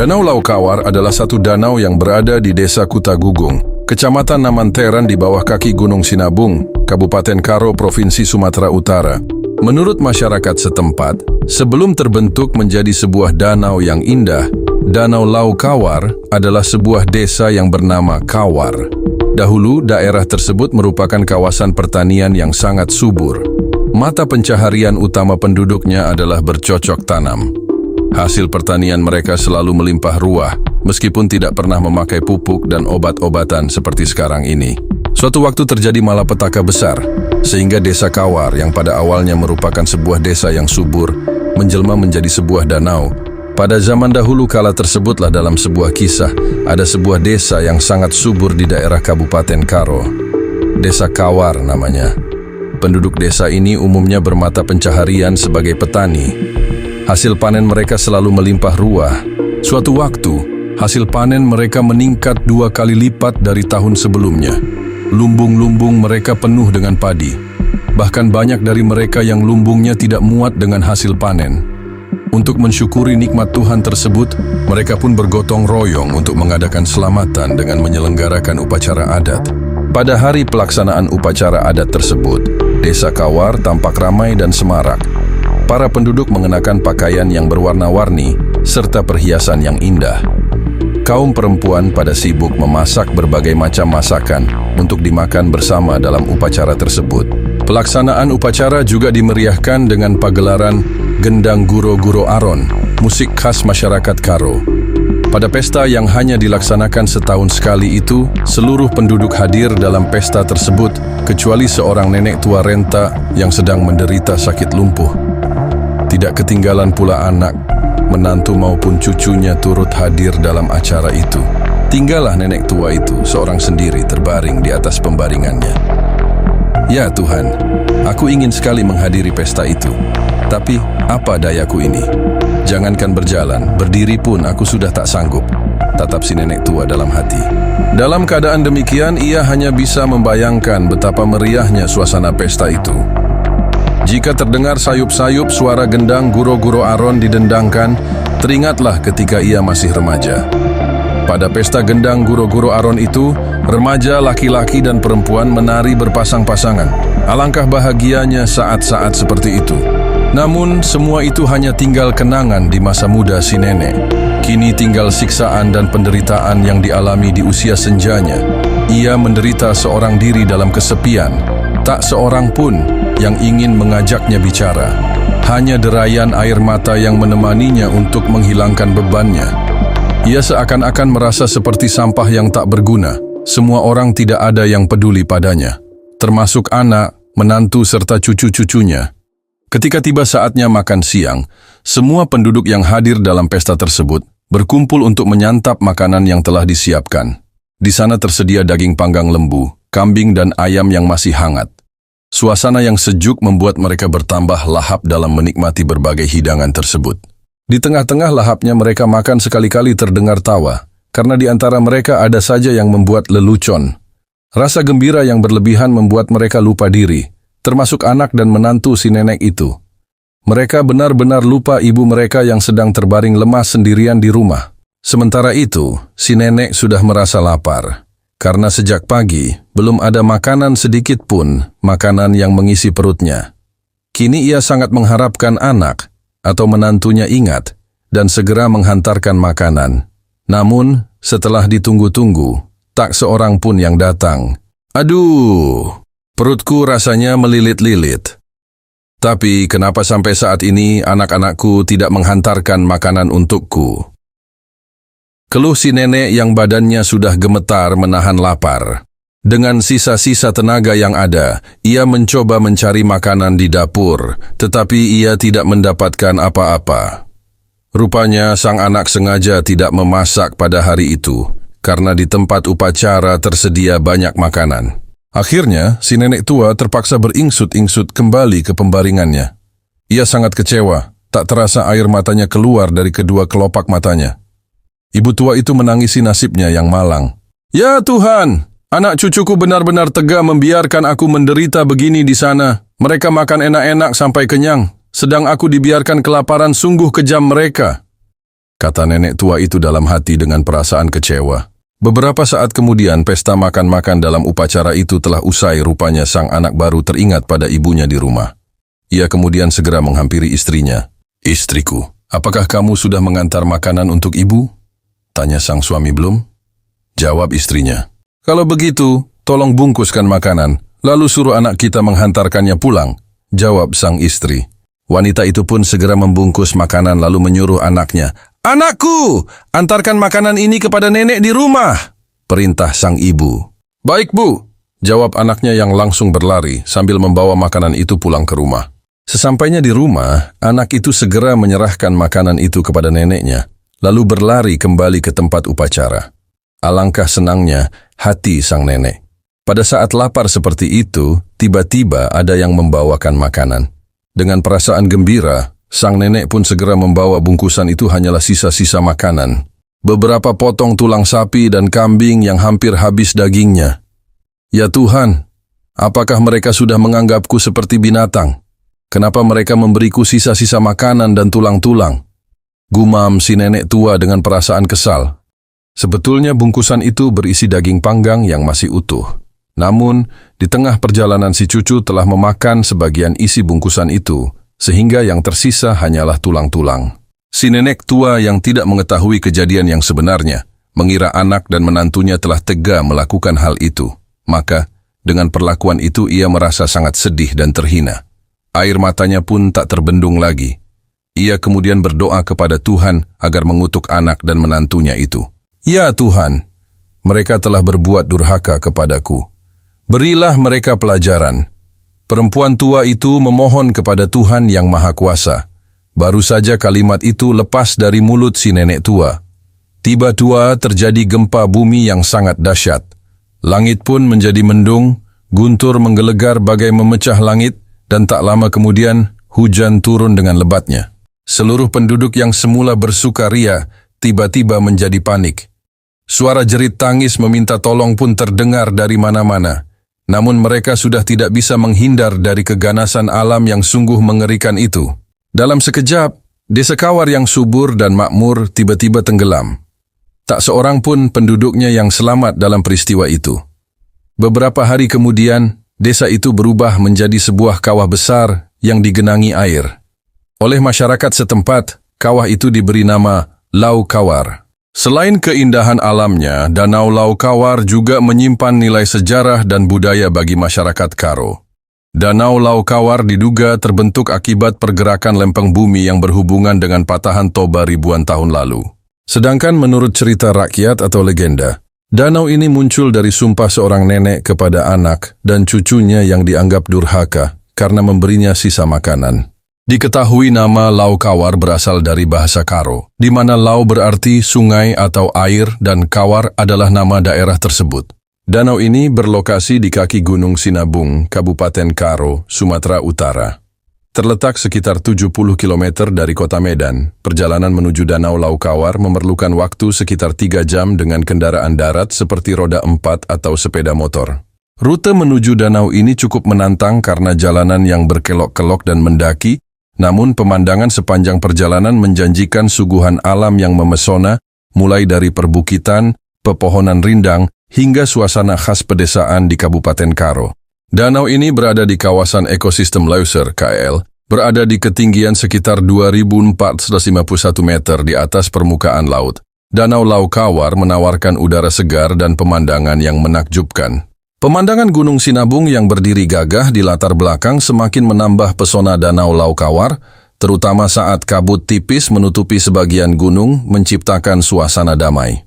Danau Laukawar adalah satu danau yang berada di Desa Kutagugung, Kecamatan Namanteran di bawah kaki Gunung Sinabung, Kabupaten Karo, Provinsi Sumatera Utara. Menurut masyarakat setempat, sebelum terbentuk menjadi sebuah danau yang indah, Danau Laukawar adalah sebuah desa yang bernama Kawar. Dahulu, daerah tersebut merupakan kawasan pertanian yang sangat subur. Mata pencaharian utama penduduknya adalah bercocok tanam. Hasil pertanian mereka selalu melimpah ruah, meskipun tidak pernah memakai pupuk dan obat-obatan seperti sekarang ini. Suatu waktu terjadi malapetaka besar, sehingga desa Kawar yang pada awalnya merupakan sebuah desa yang subur, menjelma menjadi sebuah danau. Pada zaman dahulu kala tersebutlah dalam sebuah kisah, ada sebuah desa yang sangat subur di daerah Kabupaten Karo. Desa Kawar namanya. Penduduk desa ini umumnya bermata pencaharian sebagai petani. Hasil panen mereka selalu melimpah ruah. Suatu waktu, hasil panen mereka meningkat 2 kali lipat dari tahun sebelumnya. Lumbung-lumbung mereka penuh dengan padi. Bahkan banyak dari mereka yang lumbungnya tidak muat dengan hasil panen. Untuk mensyukuri nikmat Tuhan tersebut, mereka pun bergotong royong untuk mengadakan selamatan dengan menyelenggarakan upacara adat. Pada hari pelaksanaan upacara adat tersebut, Desa Kawar tampak ramai dan semarak. Para penduduk mengenakan pakaian yang berwarna-warni serta perhiasan yang indah. Kaum perempuan pada sibuk memasak berbagai macam masakan untuk dimakan bersama dalam upacara tersebut. Pelaksanaan upacara juga dimeriahkan dengan pagelaran Gendang Guro-Guro Aron, musik khas masyarakat Karo. Pada pesta yang hanya dilaksanakan setahun sekali itu, seluruh penduduk hadir dalam pesta tersebut, kecuali seorang nenek tua renta yang sedang menderita sakit lumpuh. Tidak ketinggalan pula anak, menantu maupun cucunya turut hadir dalam acara itu. Tinggallah nenek tua itu seorang sendiri terbaring di atas pembaringannya. Ya Tuhan, aku ingin sekali menghadiri pesta itu. Tapi apa dayaku ini? Jangankan berjalan, berdiri pun aku sudah tak sanggup, tatap si nenek tua dalam hati. Dalam keadaan demikian, ia hanya bisa membayangkan betapa meriahnya suasana pesta itu. Jika terdengar sayup-sayup suara gendang Guro-Guro Aron didendangkan, teringatlah ketika ia masih remaja. Pada pesta gendang Guro-Guro Aron itu, remaja, laki-laki dan perempuan menari berpasang-pasangan. Alangkah bahagianya saat-saat seperti itu. Namun, semua itu hanya tinggal kenangan di masa muda si nenek. Kini tinggal siksaan dan penderitaan yang dialami di usia senjanya. Ia menderita seorang diri dalam kesepian. Tak seorang pun yang ingin mengajaknya bicara. Hanya derayan air mata yang menemaninya untuk menghilangkan bebannya. Ia seakan-akan merasa seperti sampah yang tak berguna. Semua orang tidak ada yang peduli padanya, termasuk anak, menantu serta cucu-cucunya. Ketika tiba saatnya makan siang, semua penduduk yang hadir dalam pesta tersebut berkumpul untuk menyantap makanan yang telah disiapkan. Di sana tersedia daging panggang lembu, kambing dan ayam yang masih hangat. Suasana yang sejuk membuat mereka bertambah lahap dalam menikmati berbagai hidangan tersebut. Di tengah-tengah lahapnya mereka makan sekali-kali terdengar tawa, karena di antara mereka ada saja yang membuat lelucon. Rasa gembira yang berlebihan membuat mereka lupa diri, termasuk anak dan menantu si nenek itu. Mereka benar-benar lupa ibu mereka yang sedang terbaring lemas sendirian di rumah. Sementara itu, si nenek sudah merasa lapar. Karena sejak pagi, belum ada makanan sedikit pun, makanan yang mengisi perutnya. Kini ia sangat mengharapkan anak atau menantunya ingat dan segera menghantarkan makanan. Namun, setelah ditunggu-tunggu, tak seorang pun yang datang. Aduh, perutku rasanya melilit-lilit. Tapi kenapa sampai saat ini anak-anakku tidak menghantarkan makanan untukku? Keluh si nenek yang badannya sudah gemetar menahan lapar. Dengan sisa-sisa tenaga yang ada, ia mencoba mencari makanan di dapur, tetapi ia tidak mendapatkan apa-apa. Rupanya sang anak sengaja tidak memasak pada hari itu, karena di tempat upacara tersedia banyak makanan. Akhirnya, si nenek tua terpaksa beringsut-ingsut kembali ke pembaringannya. Ia sangat kecewa, tak terasa air matanya keluar dari kedua kelopak matanya. Ibu tua itu menangisi nasibnya yang malang. Ya Tuhan, anak cucuku benar-benar tega membiarkan aku menderita begini di sana. Mereka makan enak-enak sampai kenyang, sedang aku dibiarkan kelaparan. Sungguh kejam mereka. kata nenek tua itu dalam hati dengan perasaan kecewa. Beberapa saat kemudian, pesta makan-makan dalam upacara itu telah usai. Rupanya sang anak baru teringat pada ibunya di rumah. Ia kemudian segera menghampiri istrinya. "Istriku, apakah kamu sudah mengantar makanan untuk ibu?" tanya sang suami. "Belum," jawab istrinya. "Kalau begitu, tolong bungkuskan makanan, lalu suruh anak kita menghantarkannya pulang," jawab sang istri. Wanita itu pun segera membungkus makanan lalu menyuruh anaknya, "Anakku, antarkan makanan ini kepada nenek di rumah," perintah sang ibu. "Baik, Bu," jawab anaknya yang langsung berlari sambil membawa makanan itu pulang ke rumah. Sesampainya di rumah, anak itu segera menyerahkan makanan itu kepada neneknya, lalu berlari kembali ke tempat upacara. Alangkah senangnya hati sang nenek. Pada saat lapar seperti itu, tiba-tiba ada yang membawakan makanan. Dengan perasaan gembira, sang nenek pun segera membawa bungkusan itu hanyalah sisa-sisa makanan. Beberapa potong tulang sapi dan kambing yang hampir habis dagingnya. "Ya Tuhan, apakah mereka sudah menganggapku seperti binatang? Kenapa mereka memberiku sisa-sisa makanan dan tulang-tulang?" gumam si nenek tua dengan perasaan kesal. Sebetulnya bungkusan itu berisi daging panggang yang masih utuh. Namun, di tengah perjalanan si cucu telah memakan sebagian isi bungkusan itu, sehingga yang tersisa hanyalah tulang-tulang. Si nenek tua yang tidak mengetahui kejadian yang sebenarnya, mengira anak dan menantunya telah tega melakukan hal itu. Maka, dengan perlakuan itu ia merasa sangat sedih dan terhina. Air matanya pun tak terbendung lagi. Ia kemudian berdoa kepada Tuhan agar mengutuk anak dan menantunya itu. "Ya Tuhan, mereka telah berbuat durhaka kepadaku. Berilah mereka pelajaran." Perempuan tua itu memohon kepada Tuhan yang Maha Kuasa. Baru saja kalimat itu lepas dari mulut si nenek tua. Tiba-tiba terjadi gempa bumi yang sangat dahsyat. Langit pun menjadi mendung, guntur menggelegar bagai memecah langit, dan tak lama kemudian hujan turun dengan lebatnya. Seluruh penduduk yang semula bersukaria tiba-tiba menjadi panik. Suara jerit tangis meminta tolong pun terdengar dari mana-mana. Namun mereka sudah tidak bisa menghindar dari keganasan alam yang sungguh mengerikan itu. Dalam sekejap, desa Kawar yang subur dan makmur tiba-tiba tenggelam. Tak seorang pun penduduknya yang selamat dalam peristiwa itu. Beberapa hari kemudian, desa itu berubah menjadi sebuah kawah besar yang digenangi air. Oleh masyarakat setempat, kawah itu diberi nama Lau Kawar. Selain keindahan alamnya, Danau Lau Kawar juga menyimpan nilai sejarah dan budaya bagi masyarakat Karo. Danau Lau Kawar diduga terbentuk akibat pergerakan lempeng bumi yang berhubungan dengan patahan Toba ribuan tahun lalu. Sedangkan menurut cerita rakyat atau legenda, danau ini muncul dari sumpah seorang nenek kepada anak dan cucunya yang dianggap durhaka karena memberinya sisa makanan. Diketahui nama Lau Kawar berasal dari bahasa Karo, di mana Lau berarti sungai atau air dan Kawar adalah nama daerah tersebut. Danau ini berlokasi di kaki Gunung Sinabung, Kabupaten Karo, Sumatera Utara. Terletak sekitar 70 km dari kota Medan, perjalanan menuju Danau Lau Kawar memerlukan waktu sekitar 3 jam dengan kendaraan darat seperti roda 4 atau sepeda motor. Rute menuju danau ini cukup menantang karena jalanan yang berkelok-kelok dan mendaki, namun pemandangan sepanjang perjalanan menjanjikan suguhan alam yang memesona, mulai dari perbukitan, pepohonan rindang, hingga suasana khas pedesaan di Kabupaten Karo. Danau ini berada di kawasan ekosistem Leuser, KL, berada di ketinggian sekitar 2.451 meter di atas permukaan laut. Danau Lau Kawar menawarkan udara segar dan pemandangan yang menakjubkan. Pemandangan Gunung Sinabung yang berdiri gagah di latar belakang semakin menambah pesona Danau Lau Kawar, terutama saat kabut tipis menutupi sebagian gunung menciptakan suasana damai.